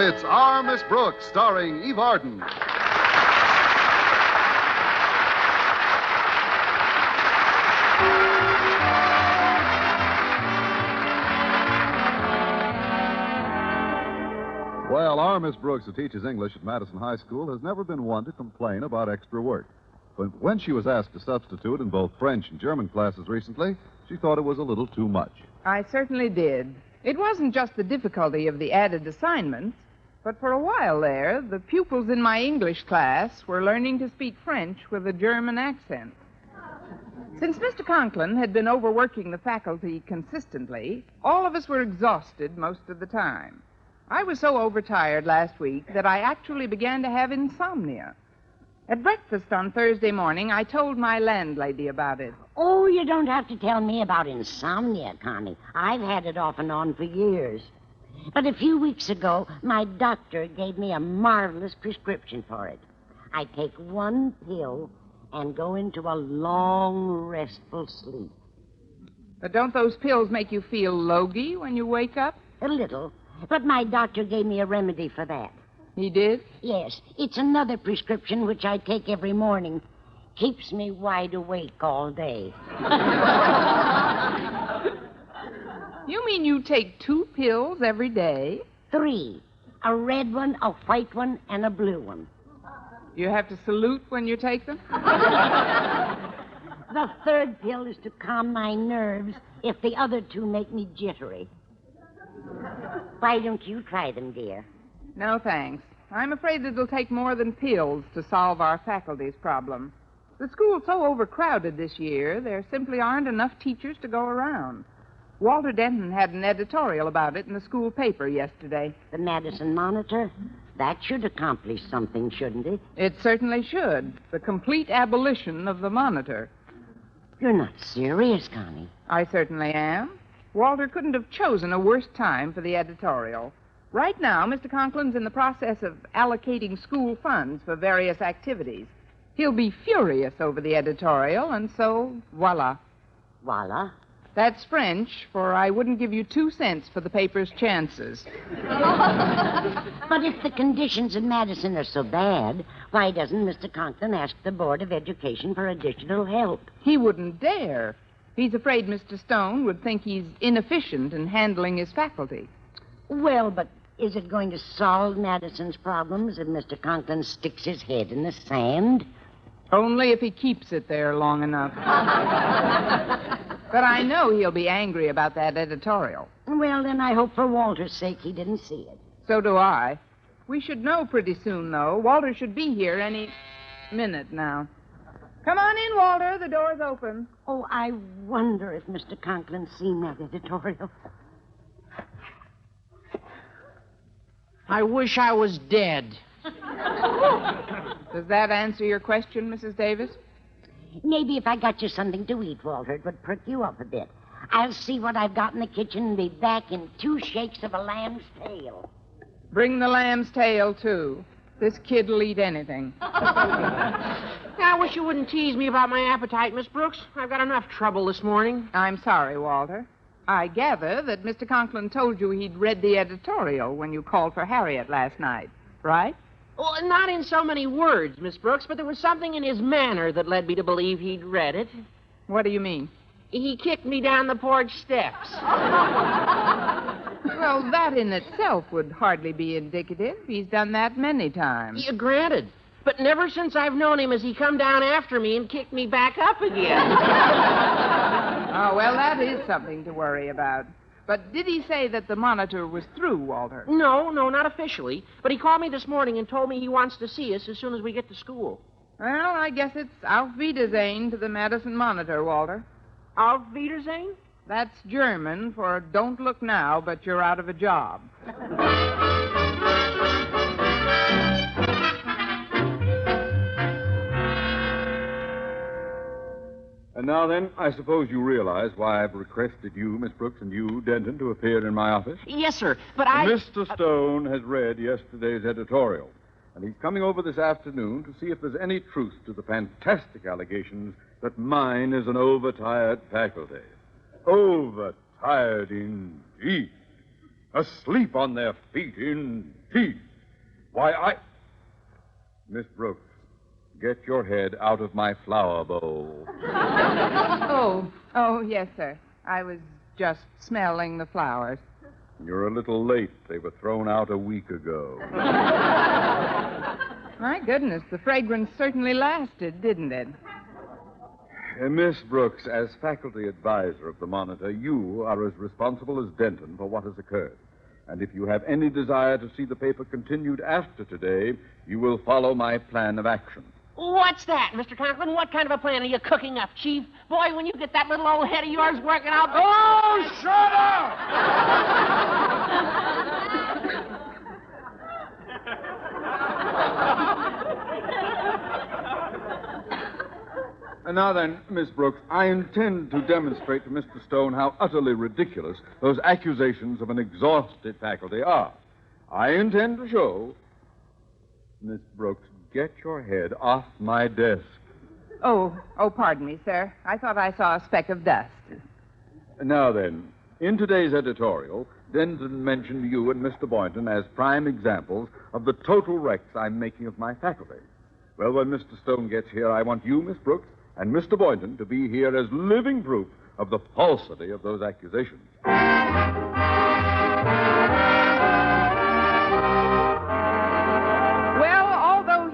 It's Our Miss Brooks, starring Eve Arden. Well, our Miss Brooks, who teaches English at Madison High School, has never been one to complain about extra work. But when she was asked to substitute in both French and German classes recently, she thought it was a little too much. I certainly did. It wasn't just the difficulty of the added assignments, but for a while there, the pupils in my English class were learning to speak French with a German accent. Since Mr. Conklin had been overworking the faculty consistently, all of us were exhausted most of the time. I was so overtired last week that I actually began to have insomnia. At breakfast on Thursday morning, I told my landlady about it. Oh, you don't have to tell me about insomnia, Connie. I've had it off and on for years. But a few weeks ago, my doctor gave me a marvelous prescription for it. I take one pill and go into a long, restful sleep. But don't those pills make you feel logy when you wake up? A little. But my doctor gave me a remedy for that. He did? Yes. It's another prescription which I take every morning. Keeps me wide awake all day. You mean you take 2 pills every day? 3. A red one, a white one, and a blue one. You have to salute when you take them? The 3rd pill is to calm my nerves if the other 2 make me jittery. Why don't you try them, dear? No, thanks. I'm afraid it'll take more than pills to solve our faculty's problem. The school's so overcrowded this year, there simply aren't enough teachers to go around. Walter Denton had an editorial about it in the school paper yesterday. The Madison Monitor? That should accomplish something, shouldn't it? It certainly should. The complete abolition of the Monitor. You're not serious, Connie. I certainly am. Walter couldn't have chosen a worse time for the editorial. Right now, Mr. Conklin's in the process of allocating school funds for various activities. He'll be furious over the editorial, and so, voila. Voila? That's French, for I wouldn't give you 2 cents for the paper's chances. But if the conditions in Madison are so bad, why doesn't Mr. Conklin ask the Board of Education for additional help? He wouldn't dare. He's afraid Mr. Stone would think he's inefficient in handling his faculty. Well, but is it going to solve Madison's problems if Mr. Conklin sticks his head in the sand? Only if he keeps it there long enough. But I know he'll be angry about that editorial. Well, then I hope for Walter's sake he didn't see it. So do I. We should know pretty soon, though. Walter should be here any minute now. Come on in, Walter. The door's open. Oh, I wonder if Mr. Conklin's seen that editorial. I wish I was dead. Does that answer your question, Mrs. Davis? Maybe if I got you something to eat, Walter, it would perk you up a bit. I'll see what I've got in the kitchen and be back in 2 shakes of a lamb's tail. Bring the lamb's tail, too. This kid'll eat anything. I wish you wouldn't tease me about my appetite, Miss Brooks. I've got enough trouble this morning. I'm sorry, Walter. I gather that Mr. Conklin told you he'd read the editorial when you called for Harriet last night, right? Well, not in so many words, Miss Brooks, but there was something in his manner that led me to believe he'd read it. What do you mean? He kicked me down the porch steps. Well, that in itself would hardly be indicative. He's done that many times. Yeah, granted. But never since I've known him has he come down after me and kicked me back up again. Oh, well, that is something to worry about. But did he say that the Monitor was through, Walter? No, not officially. But he called me this morning and told me he wants to see us as soon as we get to school. Well, I guess it's Auf Wiedersehen to the Madison Monitor, Walter. Auf Wiedersehen? That's German for don't look now, but you're out of a job. And now then, I suppose you realize why I've requested you, Miss Brooks, and you, Denton, to appear in my office? Yes, sir, but Mr. Stone has read yesterday's editorial, and he's coming over this afternoon to see if there's any truth to the fantastic allegations that mine is an overtired faculty. Overtired indeed. Asleep on their feet, indeed. Why, Miss Brooks, get your head out of my flower bowl. Oh, yes, sir. I was just smelling the flowers. You're a little late. They were thrown out a week ago. My goodness, the fragrance certainly lasted, didn't it? Miss Brooks, as faculty advisor of the Monitor, you are as responsible as Denton for what has occurred. And if you have any desire to see the paper continued after today, you will follow my plan of action. What's that, Mr. Conklin? What kind of a plan are you cooking up, Chief? Boy, when you get that little old head of yours working, I'll... Oh, shut up! And now then, Miss Brooks, I intend to demonstrate to Mr. Stone how utterly ridiculous those accusations of an exhausted faculty are. I intend to show... Miss Brooks, get your head off my desk. Oh, pardon me, sir. I thought I saw a speck of dust. Now then, in today's editorial, Denton mentioned you and Mr. Boynton as prime examples of the total wrecks I'm making of my faculty. Well, when Mr. Stone gets here, I want you, Miss Brooks, and Mr. Boynton to be here as living proof of the falsity of those accusations.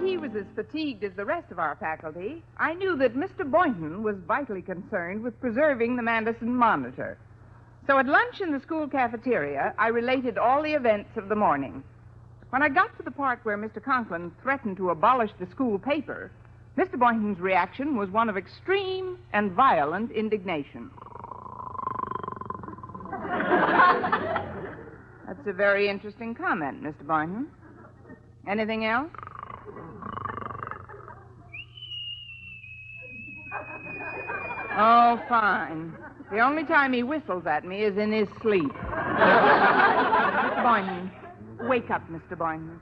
He was as fatigued as the rest of our faculty. I knew that Mr. Boynton was vitally concerned with preserving the Madison Monitor. So at lunch in the school cafeteria, I related all the events of the morning. When I got to the part where Mr. Conklin threatened to abolish the school paper, Mr. Boynton's reaction was one of extreme and violent indignation. That's a very interesting comment, Mr. Boynton. Anything else? Oh, fine. The only time he whistles at me is in his sleep. Mr. Boynton. Wake up, Mr. Boynton.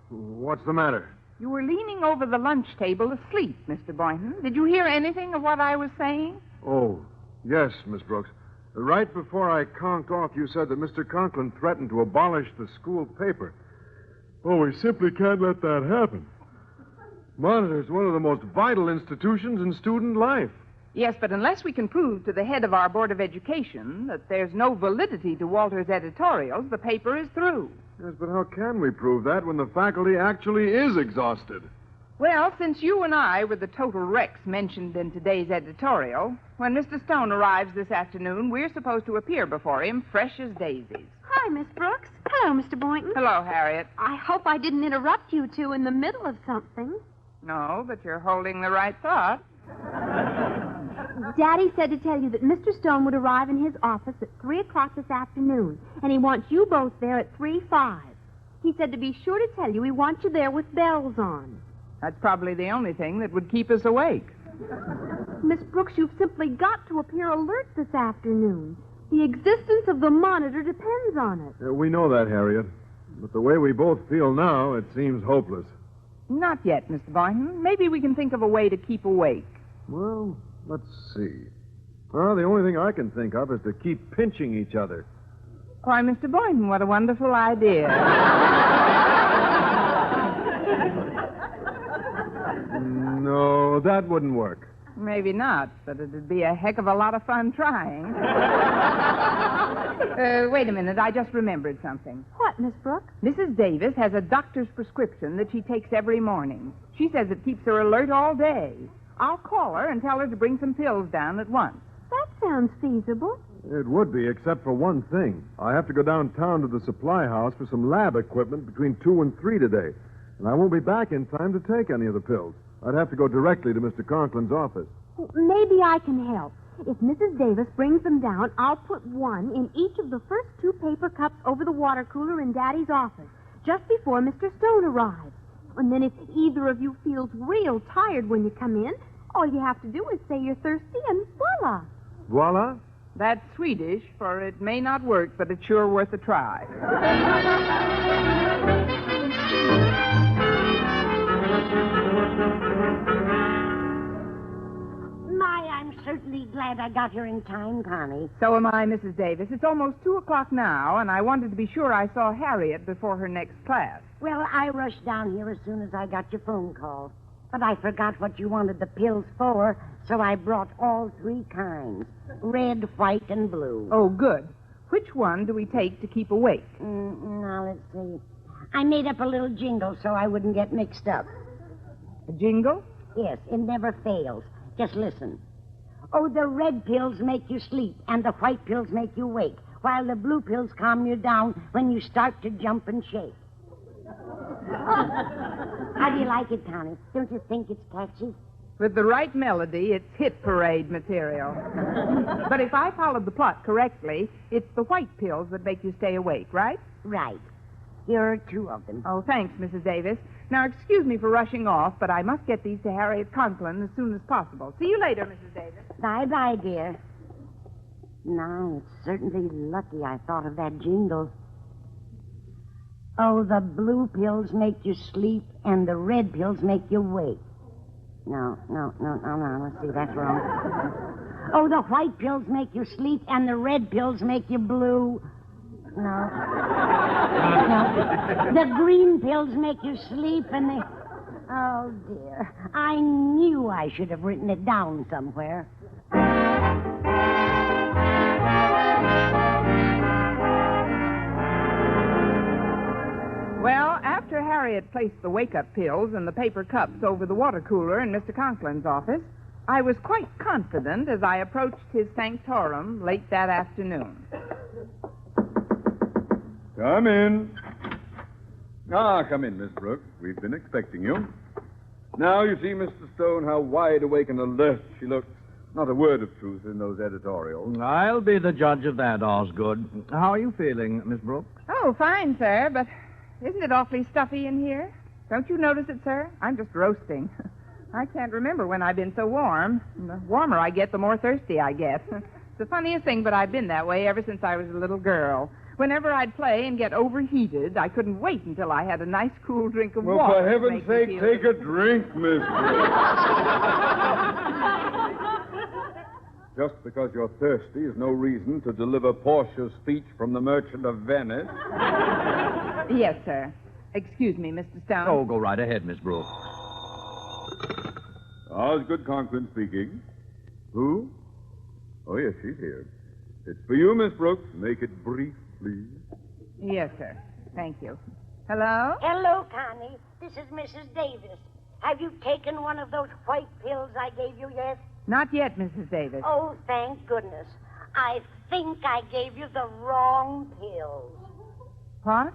What's the matter? You were leaning over the lunch table asleep, Mr. Boynton. Did you hear anything of what I was saying? Oh, yes, Miss Brooks. Right before I conked off, you said that Mr. Conklin threatened to abolish the school paper. Oh, we simply can't let that happen. Monitor is one of the most vital institutions in student life. Yes, but unless we can prove to the head of our Board of Education that there's no validity to Walter's editorials, the paper is through. Yes, but how can we prove that when the faculty actually is exhausted? Well, since you and I were the total wrecks mentioned in today's editorial, when Mr. Stone arrives this afternoon, we're supposed to appear before him fresh as daisies. Hi, Miss Brooks. Hello, Mr. Boynton. Hello, Harriet. I hope I didn't interrupt you two in the middle of something. No, but you're holding the right thought. Daddy said to tell you that Mr. Stone would arrive in his office at 3 o'clock this afternoon, and he wants you both there at 3:05. He said to be sure to tell you he wants you there with bells on. That's probably the only thing that would keep us awake. Miss Brooks, you've simply got to appear alert this afternoon. The existence of the Monitor depends on it. We know that, Harriet. But the way we both feel now, it seems hopeless. Not yet, Mr. Boynton. Maybe we can think of a way to keep awake. Well, let's see. Well, the only thing I can think of is to keep pinching each other. Why, Mr. Boynton, what a wonderful idea. No, that wouldn't work. Maybe not, but it'd be a heck of a lot of fun trying. Wait a minute. I just remembered something. What, Miss Brooks? Mrs. Davis has a doctor's prescription that she takes every morning. She says it keeps her alert all day. I'll call her and tell her to bring some pills down at once. That sounds feasible. It would be, except for one thing. I have to go downtown to the supply house for some lab equipment between 2 and 3 today. And I won't be back in time to take any of the pills. I'd have to go directly to Mr. Conklin's office. Maybe I can help. If Mrs. Davis brings them down, I'll put one in each of the first 2 paper cups over the water cooler in Daddy's office, just before Mr. Stone arrives. And then if either of you feels real tired when you come in, all you have to do is say you're thirsty and voila. Voila? That's Swedish, for it may not work, but it's sure worth a try. My, I'm certainly glad I got here in time, Connie. So am I, Mrs. Davis. It's almost 2 o'clock now, and I wanted to be sure I saw Harriet before her next class. Well, I rushed down here as soon as I got your phone call. But I forgot what you wanted the pills for, so I brought all 3 kinds. Red, white, and blue. Oh, good. Which one do we take to keep awake? Now, let's see. I made up a little jingle so I wouldn't get mixed up. A jingle? Yes, it never fails. Just listen. Oh, the red pills make you sleep, and the white pills make you wake, while the blue pills calm you down when you start to jump and shake. How do you like it, Connie? Don't you think it's catchy? With the right melody, it's hit parade material. But if I followed the plot correctly, it's the white pills that make you stay awake, right? Right. Here are 2 of them. Oh, thanks, Mrs. Davis. Now, excuse me for rushing off, but I must get these to Harriet Conklin as soon as possible. See you later, Mrs. Davis. Bye-bye, dear. Now, it's certainly lucky I thought of that jingle. Oh, the blue pills make you sleep, and the red pills make you wake. No, let's see, that's wrong. Oh, the white pills make you sleep, and the red pills make you blue. No. The green pills make you sleep, and the... Oh, dear. I knew I should have written it down somewhere. Well, after Harriet placed the wake-up pills and the paper cups over the water cooler in Mr. Conklin's office, I was quite confident as I approached his sanctorum late that afternoon. Come in. Come in, Miss Brooks. We've been expecting you. Now you see, Mr. Stone, how wide awake and alert she looks. Not a word of truth in those editorials. I'll be the judge of that, Osgood. How are you feeling, Miss Brooks? Oh, fine, sir, but isn't it awfully stuffy in here? Don't you notice it, sir? I'm just roasting. I can't remember when I've been so warm. And the warmer I get, the more thirsty I get. It's the funniest thing, but I've been that way ever since I was a little girl. Whenever I'd play and get overheated, I couldn't wait until I had a nice cool drink of Well, water. for heaven's sake, take a drink, Miss Brooks. Just because you're thirsty is no reason to deliver Portia's speech from the Merchant of Venice. Yes, sir. Excuse me, Mr. Stone. Oh, go right ahead, Miss Brooks. Osgood Conklin speaking. Who? Oh, yes, she's here. It's for you, Miss Brooks. Make it brief, please. Yes, sir. Thank you. Hello? Hello, Connie. This is Mrs. Davis. Have you taken one of those white pills I gave you yet? Not yet, Mrs. Davis. Oh, thank goodness. I think I gave you the wrong pills. What?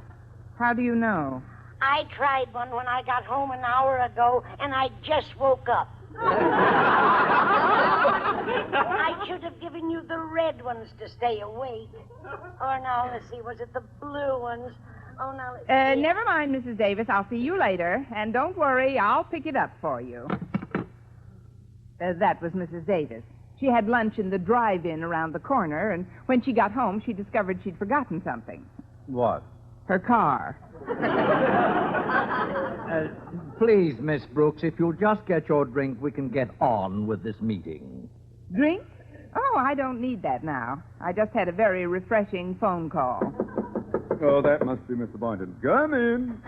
How do you know? I tried one when I got home an hour ago, and I just woke up. I should have given you the red ones to stay awake. Or now, let's see, was it the blue ones? Oh, now, let's see. Never mind, Mrs. Davis. I'll see you later. And don't worry, I'll pick it up for you. That was Mrs. Davis. She had lunch in the drive-in around the corner, and when she got home, she discovered she'd forgotten something. What? Her car. Please, Miss Brooks, if you'll just get your drink, we can get on with this meeting. Drink? Oh, I don't need that now. I just had a very refreshing phone call. Oh, that must be Mr. Boynton. Come in.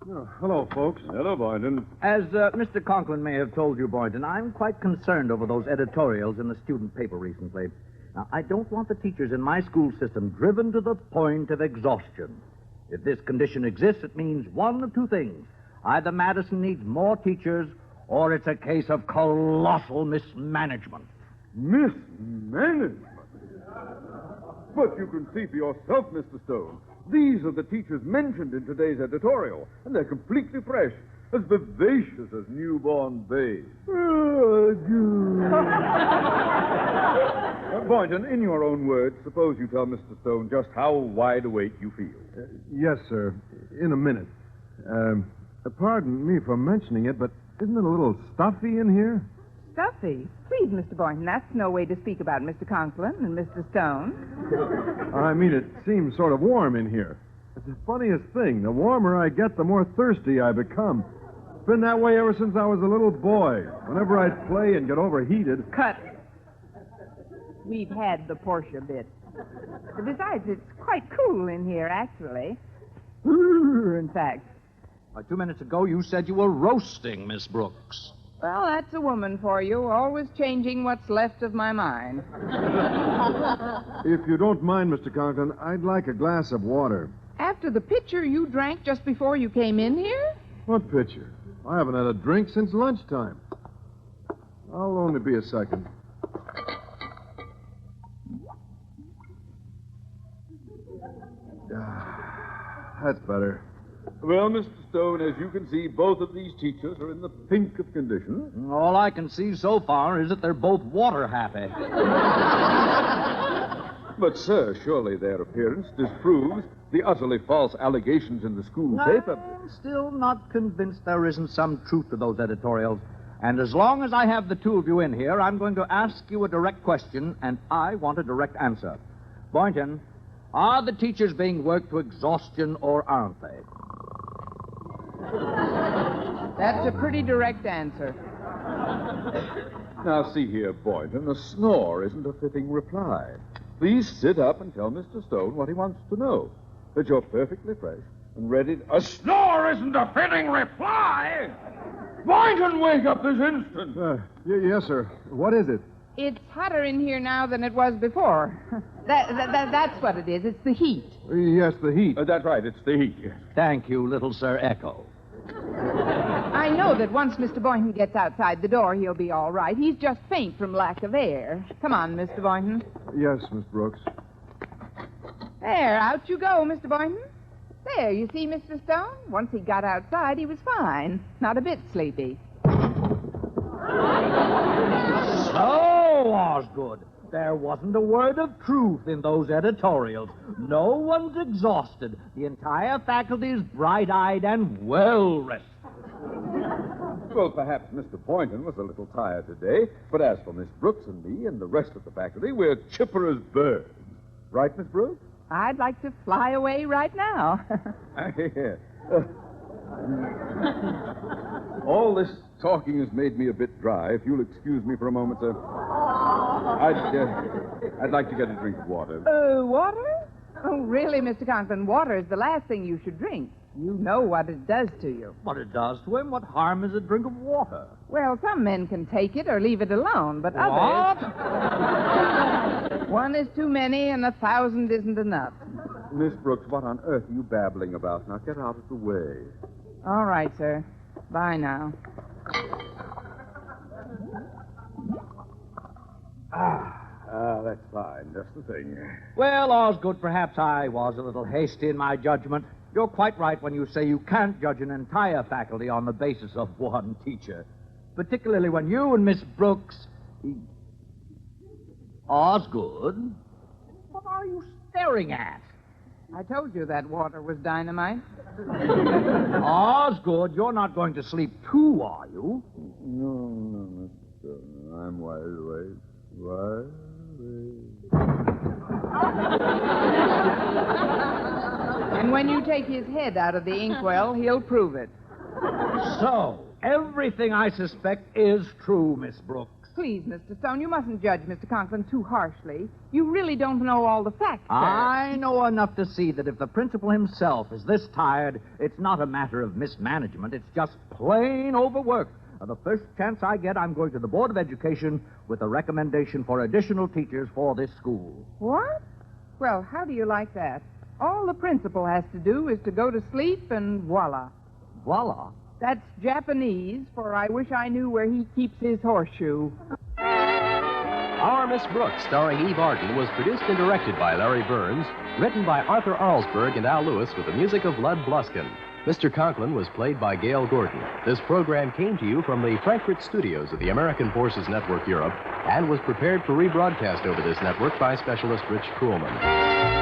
Oh, hello, folks. Hello, Boynton. As Mr. Conklin may have told you, Boynton, I'm quite concerned over those editorials in the student paper recently. Now, I don't want the teachers in my school system driven to the point of exhaustion. If this condition exists, it means one of 2 things. Either Madison needs more teachers, or it's a case of colossal mismanagement. Mismanagement? But you can see for yourself, Mr. Stone. These are the teachers mentioned in today's editorial, and they're completely fresh, as vivacious as newborn babes. Boynton, in your own words, suppose you tell Mr. Stone just how wide awake you feel. Yes, sir. In a minute. Pardon me for mentioning it, but isn't it a little stuffy in here? Stuffy? Please, Mr. Boynton, that's no way to speak about Mr. Conklin and Mr. Stone. I mean, it seems sort of warm in here. It's the funniest thing. The warmer I get, the more thirsty I become. It's been that way ever since I was a little boy. Whenever I'd play and get overheated. Cut. We've had the Portia bit. Besides, it's quite cool in here, actually. In fact. 2 minutes ago, you said you were roasting, Miss Brooks. Well, that's a woman for you, always changing what's left of my mind. If you don't mind, Mr. Conklin, I'd like a glass of water. After the pitcher you drank just before you came in here? What pitcher? I haven't had a drink since lunchtime. I'll only be a second. That's better. Well, Mr. Stone, as you can see, both of these teachers are in the pink of condition. All I can see so far is that they're both water happy. But, sir, surely their appearance disproves the utterly false allegations in the school paper. I'm still not convinced there isn't some truth to those editorials. And as long as I have the two of you in here, I'm going to ask you a direct question, and I want a direct answer. Boynton, are the teachers being worked to exhaustion, or aren't they? That's a pretty direct answer. Now, see here, Boynton, a snore isn't a fitting reply. Please sit up and tell Mr. Stone what he wants to know. That you're perfectly fresh and ready to... A snore isn't a fitting reply! Boynton, wake up this instant! Yes, sir. What is it? It's hotter in here now than it was before. That's what it is. It's the heat. Yes, the heat. That's right, it's the heat. Thank you, little Sir Echo. I know that once Mr. Boynton gets outside the door, he'll be all right. He's just faint from lack of air. Come on, Mr. Boynton. Yes, Miss Brooks. There, out you go, Mr. Boynton. There, you see, Mr. Stone? Once he got outside, he was fine. Not a bit sleepy. So, Osgood, there wasn't a word of truth in those editorials. No one's exhausted. The entire faculty's bright-eyed and well-rested. Well, perhaps Mr. Boynton was a little tired today, but as for Miss Brooks and me and the rest of the faculty, we're chipper as birds. Right, Miss Brooks? I'd like to fly away right now. All this talking has made me a bit dry. If you'll excuse me for a moment, sir. I'd like to get a drink of water. Water? Oh, really, Mr. Conklin, water is the last thing you should drink. You know what it does to you. What it does to him? What harm is a drink of water? Well, some men can take it or leave it alone, but others... One is too many and 1,000 isn't enough. Miss Brooks, what on earth are you babbling about? Now, get out of the way. All right, sir. Bye now. That's fine. Just the thing. Well, Osgood, perhaps I was a little hasty in my judgment. You're quite right when you say you can't judge an entire faculty on the basis of one teacher. Particularly when you and Miss Brooks... Osgood? What are you staring at? I told you that water was dynamite. Osgood, you're not going to sleep too, are you? No, Mr. I'm wide awake. Wide And when you take his head out of the inkwell, he'll prove it. So, everything I suspect is true, Miss Brooks. Please, Mr. Stone, you mustn't judge Mr. Conklin too harshly. You really don't know all the facts, sir. I know enough to see that if the principal himself is this tired, it's not a matter of mismanagement. It's just plain overwork. The first chance I get, I'm going to the Board of Education with a recommendation for additional teachers for this school. What? Well, how do you like that? All the principal has to do is to go to sleep and voila. Voila? That's Japanese for I wish I knew where he keeps his horseshoe. Our Miss Brooks, starring Eve Arden, was produced and directed by Larry Burns, written by Arthur Arlsberg and Al Lewis with the music of Lud Bluskin. Mr. Conklin was played by Gale Gordon. This program came to you from the Frankfurt studios of the American Forces Network Europe and was prepared for rebroadcast over this network by specialist Rich Kuhlman.